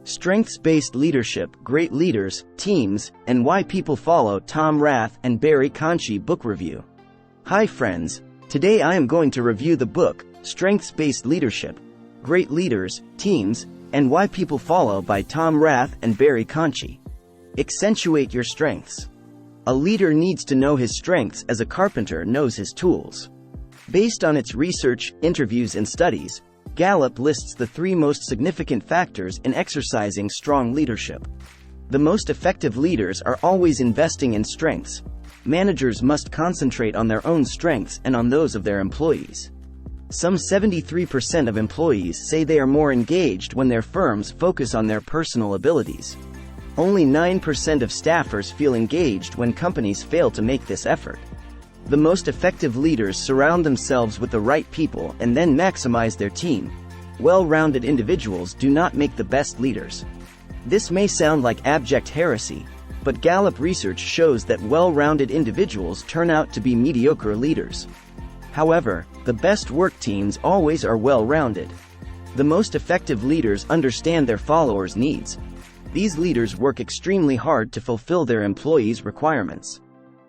Strengths-Based Leadership, Great Leaders, Teams, and Why People Follow Tom Rath and Barry Conchie Book Review. Hi friends, today I am going to review the book, Strengths-Based Leadership, Great Leaders, Teams, and Why People Follow by Tom Rath and Barry Conchie. Accentuate your strengths. A leader needs to know his strengths as a carpenter knows his tools. Based on its research, interviews, and studies, Gallup lists the 3 most significant factors in exercising strong leadership. The most effective leaders are always investing in strengths. Managers must concentrate on their own strengths and on those of their employees. Some 73% of employees say they are more engaged when their firms focus on their personal abilities. Only 9% of staffers feel engaged when companies fail to make this effort. The most effective leaders surround themselves with the right people and then maximize their team. Well-rounded individuals do not make the best leaders. This may sound like abject heresy, but Gallup research shows that well-rounded individuals turn out to be mediocre leaders. However, the best work teams always are well-rounded. The most effective leaders understand their followers' needs. These leaders work extremely hard to fulfill their employees' requirements.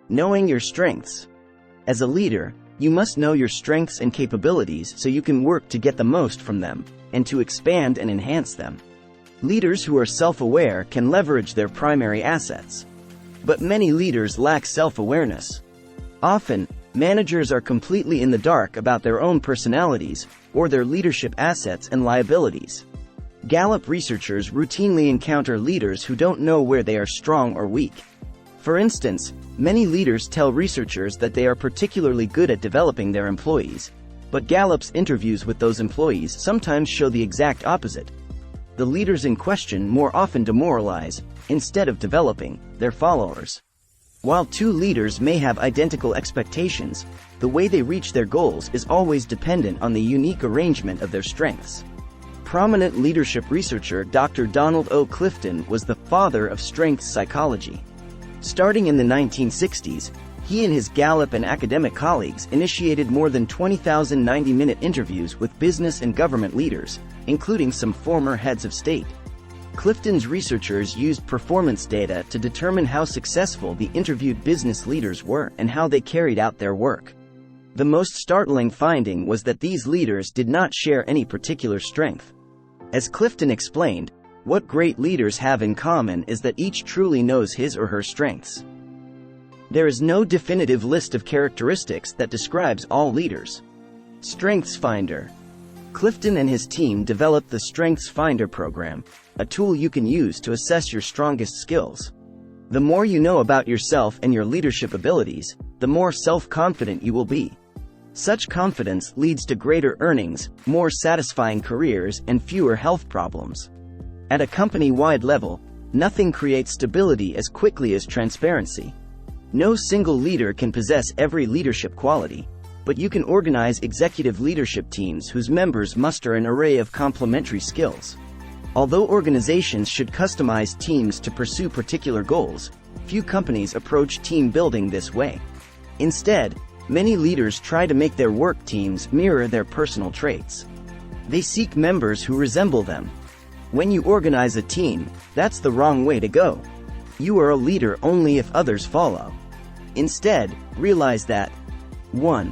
Knowing your strengths. As a leader, you must know your strengths and capabilities so you can work to get the most from them, and to expand and enhance them. Leaders who are self-aware can leverage their primary assets. But many leaders lack self-awareness. Often, managers are completely in the dark about their own personalities, or their leadership assets and liabilities. Gallup researchers routinely encounter leaders who don't know where they are strong or weak. For instance, many leaders tell researchers that they are particularly good at developing their employees, but Gallup's interviews with those employees sometimes show the exact opposite. The leaders in question more often demoralize, instead of developing, their followers. While 2 leaders may have identical expectations, the way they reach their goals is always dependent on the unique arrangement of their strengths. Prominent leadership researcher Dr. Donald O. Clifton was the father of strengths psychology. Starting in the 1960s, he and his Gallup and academic colleagues initiated more than 20,000 90-minute interviews with business and government leaders, including some former heads of state. Clifton's researchers used performance data to determine how successful the interviewed business leaders were and how they carried out their work. The most startling finding was that these leaders did not share any particular strength. As Clifton explained, what great leaders have in common is that each truly knows his or her strengths. There is no definitive list of characteristics that describes all leaders. Strengths Finder. Clifton and his team developed the Strengths Finder program, a tool you can use to assess your strongest skills. The more you know about yourself and your leadership abilities, the more self-confident you will be. Such confidence leads to greater earnings, more satisfying careers, and fewer health problems. At a company-wide level, nothing creates stability as quickly as transparency. No single leader can possess every leadership quality, but you can organize executive leadership teams whose members muster an array of complementary skills. Although organizations should customize teams to pursue particular goals, few companies approach team building this way. Instead, many leaders try to make their work teams mirror their personal traits. They seek members who resemble them. When you organize a team, that's the wrong way to go. You are a leader only if others follow. Instead, realize that 1.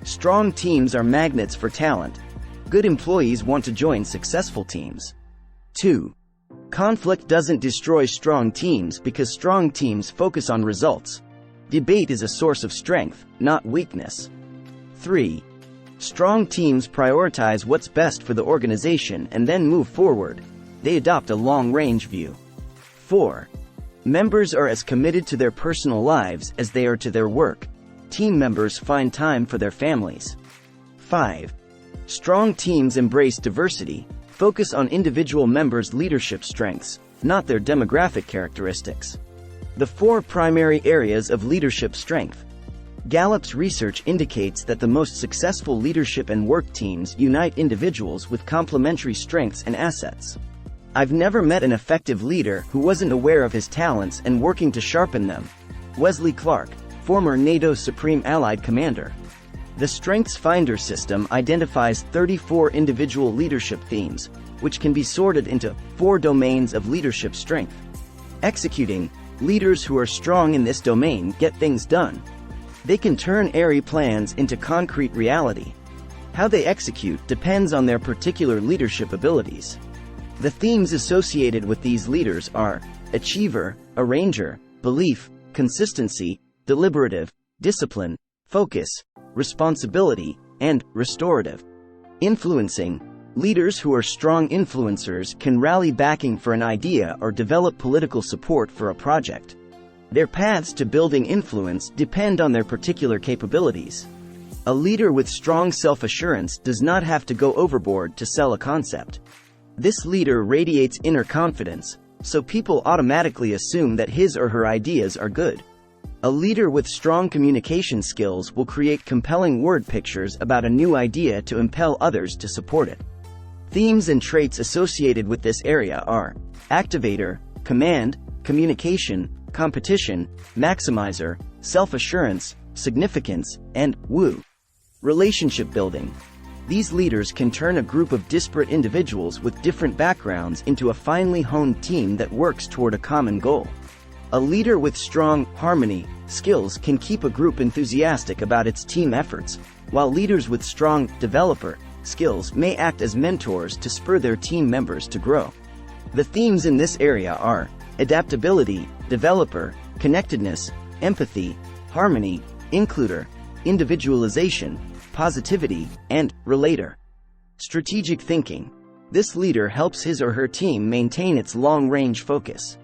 Strong teams are magnets for talent. Good employees want to join successful teams. 2. Conflict doesn't destroy strong teams because strong teams focus on results. Debate is a source of strength, not weakness. 3. Strong teams prioritize what's best for the organization and then move forward. They adopt a long-range view. 4. Members are as committed to their personal lives as they are to their work. Team members find time for their families. 5. Strong teams embrace diversity, focus on individual members' leadership strengths, not their demographic characteristics. The 4 primary areas of leadership strength. Gallup's research indicates that the most successful leadership and work teams unite individuals with complementary strengths and assets. I've never met an effective leader who wasn't aware of his talents and working to sharpen them. Wesley Clark, former NATO Supreme Allied Commander. The Strengths Finder system identifies 34 individual leadership themes, which can be sorted into 4 domains of leadership strength. Executing. Leaders who are strong in this domain get things done. They can turn airy plans into concrete reality. How they execute depends on their particular leadership abilities. The themes associated with these leaders are achiever, arranger, belief, consistency, deliberative, discipline, focus, responsibility, and restorative. Influencing. Leaders who are strong influencers can rally backing for an idea or develop political support for a project. Their paths to building influence depend on their particular capabilities. A leader with strong self-assurance does not have to go overboard to sell a concept. This leader radiates inner confidence, so people automatically assume that his or her ideas are good. A leader with strong communication skills will create compelling word pictures about a new idea to impel others to support it. Themes and traits associated with this area are activator, command, communication, competition, maximizer, self-assurance, significance, and woo. Relationship building. These leaders can turn a group of disparate individuals with different backgrounds into a finely honed team that works toward a common goal. A leader with strong harmony skills can keep a group enthusiastic about its team efforts, while leaders with strong developer skills may act as mentors to spur their team members to grow. The themes in this area are adaptability, developer, connectedness, empathy, harmony, includer, individualization, positivity, and relator. Strategic thinking. This leader helps his or her team maintain its long-range focus.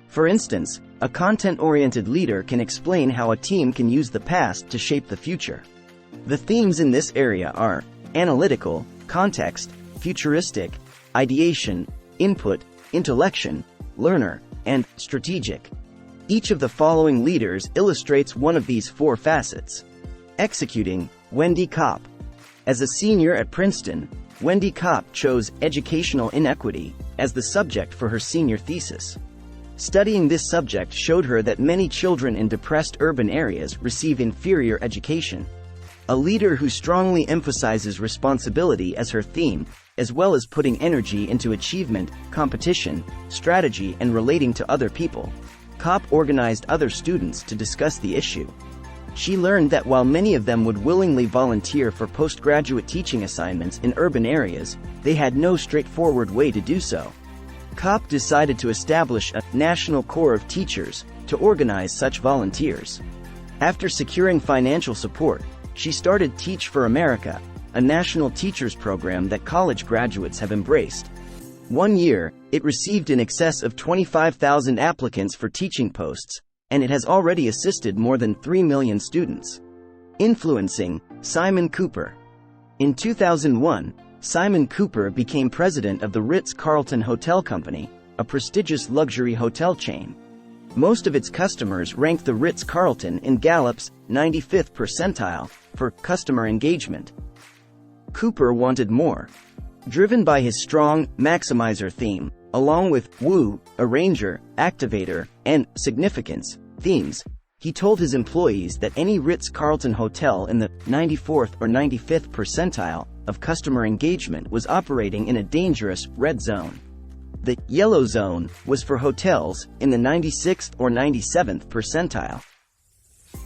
For instance, a content-oriented leader can explain how a team can use the past to shape the future. The themes in this area are analytical, context, futuristic, ideation, input, intellection, learner, and strategic. Each of the following leaders illustrates one of these 4 facets. Executing. Wendy Kopp. As a senior at Princeton, Wendy Kopp chose educational inequity as the subject for her senior thesis. Studying this subject showed her that many children in depressed urban areas receive inferior education. A leader who strongly emphasizes responsibility as her theme, as well as putting energy into achievement, competition, strategy, and relating to other people. Kopp organized other students to discuss the issue. She learned that while many of them would willingly volunteer for postgraduate teaching assignments in urban areas, they had no straightforward way to do so. Kopp decided to establish a national corps of teachers to organize such volunteers. After securing financial support, she started Teach for America, a national teachers program that college graduates have embraced. 1 year, it received in excess of 25,000 applicants for teaching posts, and it has already assisted more than 3 million students. Influencing. Simon Cooper. In 2001, Simon Cooper became president of the Ritz-Carlton Hotel Company, a prestigious luxury hotel chain. Most of its customers ranked the Ritz-Carlton in Gallup's 95th percentile for customer engagement. Cooper wanted more. Driven by his strong maximizer theme, along with woo, arranger, activator, and significance themes, he told his employees that any Ritz-Carlton hotel in the 94th or 95th percentile of customer engagement was operating in a dangerous red zone. The yellow zone was for hotels in the 96th or 97th percentile.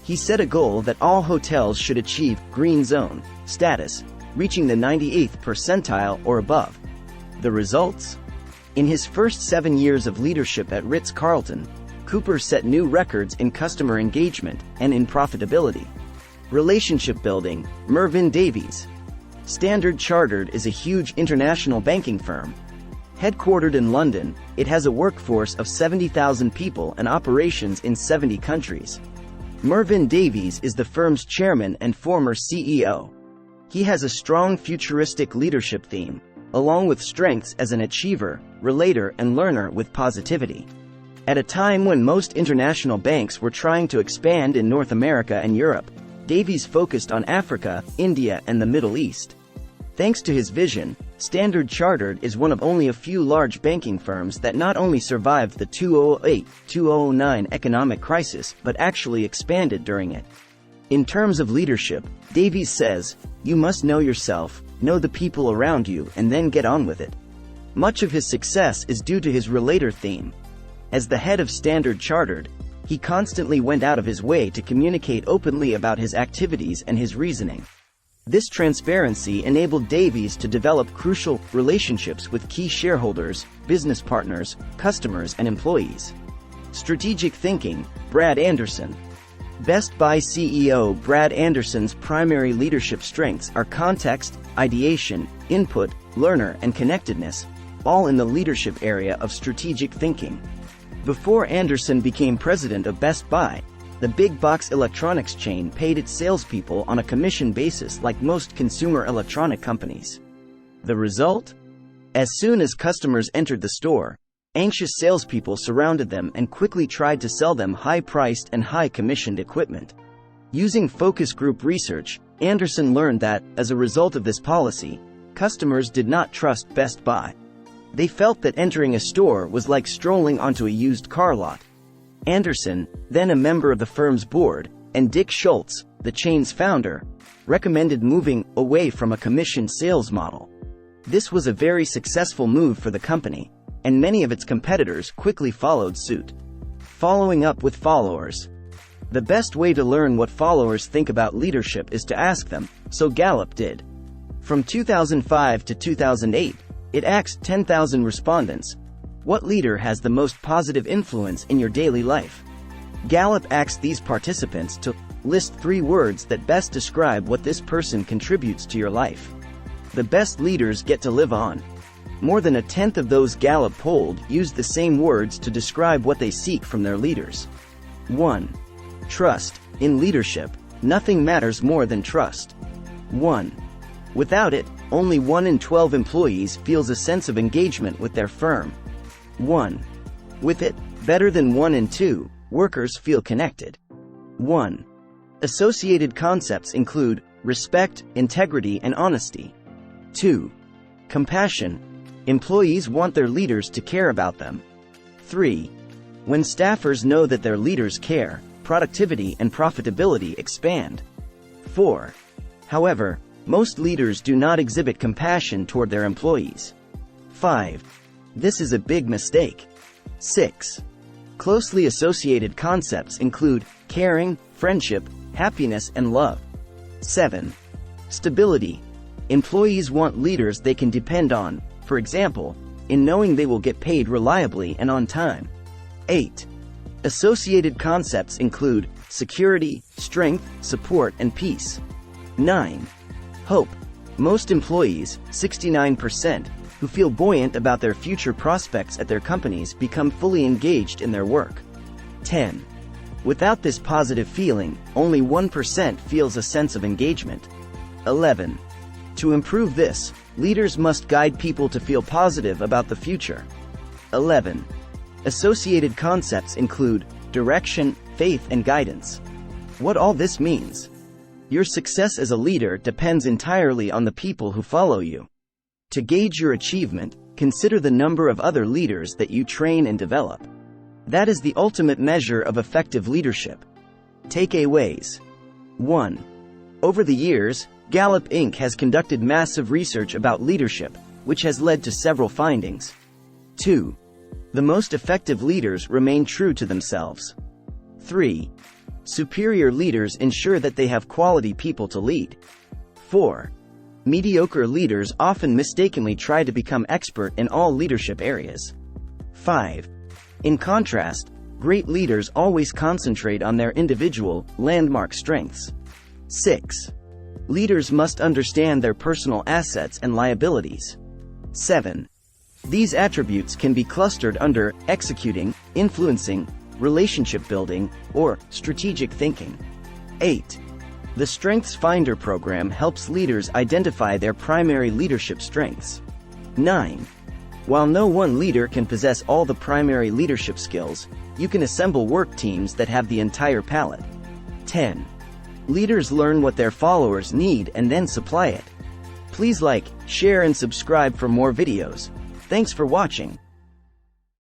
He set a goal that all hotels should achieve green zone status, reaching the 98th percentile or above. The results? In his first 7 years of leadership at Ritz-Carlton, Cooper set new records in customer engagement and in profitability. Relationship building. Mervyn Davies. Standard Chartered is a huge international banking firm. Headquartered in London, it has a workforce of 70,000 people and operations in 70 countries. Mervyn Davies is the firm's chairman and former CEO. He has a strong futuristic leadership theme, along with strengths as an achiever, relator, and learner with positivity. At a time when most international banks were trying to expand in North America and Europe, Davies focused on Africa, India, and the Middle East. Thanks to his vision, Standard Chartered is one of only a few large banking firms that not only survived the 2008-2009 economic crisis but actually expanded during it. In terms of leadership, Davies says, "You must know yourself, know the people around you, and then get on with it." Much of his success is due to his relator theme. As the head of Standard Chartered, he constantly went out of his way to communicate openly about his activities and his reasoning. This transparency enabled Davies to develop crucial relationships with key shareholders, business partners, customers, and employees. Strategic thinking, Brad Anderson. Best Buy CEO Brad Anderson's primary leadership strengths are context, ideation, input, learner, and connectedness, all in the leadership area of strategic thinking. Before Anderson became president of Best Buy, the big box electronics chain paid its salespeople on a commission basis like most consumer electronic companies. The result? As soon as customers entered the store, anxious salespeople surrounded them and quickly tried to sell them high-priced and high-commissioned equipment. Using focus group research, Anderson learned that, as a result of this policy, customers did not trust Best Buy. They felt that entering a store was like strolling onto a used car lot. Anderson, then a member of the firm's board, and Dick Schultz, the chain's founder, recommended moving away from a commission sales model. This was a very successful move for the company, and many of its competitors quickly followed suit. Following up with followers. The best way to learn what followers think about leadership is to ask them, so Gallup did. From 2005 to 2008, it asked 10,000 respondents, "What leader has the most positive influence in your daily life?" Gallup asked these participants to list 3 words that best describe what this person contributes to your life. The best leaders get to live on. More than a tenth of those Gallup polled used the same words to describe what they seek from their leaders. 1. Trust. In leadership, nothing matters more than trust. 1. Without it, only 1 in 12 employees feels a sense of engagement with their firm. 1. With it, better than 1 in 2, workers feel connected. 1. Associated concepts include respect, integrity, and honesty. 2. Compassion. Employees want their leaders to care about them. 3. When staffers know that their leaders care, productivity and profitability expand. 4. However, most leaders do not exhibit compassion toward their employees. 5. This is a big mistake. 6. Closely associated concepts include caring, friendship, happiness, and love. 7. Stability. Employees want leaders they can depend on, for example, in knowing they will get paid reliably and on time. 8. Associated concepts include security, strength, support, and peace. 9. Hope. Most employees, 69%, who feel buoyant about their future prospects at their companies become fully engaged in their work. 10. Without this positive feeling, only 1% feels a sense of engagement. 11. To improve this, leaders must guide people to feel positive about the future. 11. Associated concepts include direction, faith, and guidance. What all this means? Your success as a leader depends entirely on the people who follow you. To gauge your achievement, consider the number of other leaders that you train and develop. That is the ultimate measure of effective leadership. Takeaways. 1. Over the years, Gallup Inc. has conducted massive research about leadership, which has led to several findings. 2. The most effective leaders remain true to themselves. 3. Superior leaders ensure that they have quality people to lead. 4. Mediocre leaders often mistakenly try to become expert in all leadership areas. 5. In contrast, great leaders always concentrate on their individual, landmark strengths. 6. Leaders must understand their personal assets and liabilities. 7. These attributes can be clustered under executing, influencing, relationship building, or strategic thinking. 8. The Strengths Finder program helps leaders identify their primary leadership strengths. 9. While no one leader can possess all the primary leadership skills, you can assemble work teams that have the entire palette. 10. Leaders learn what their followers need and then supply it. Please like, share, and subscribe for more videos. Thanks for watching.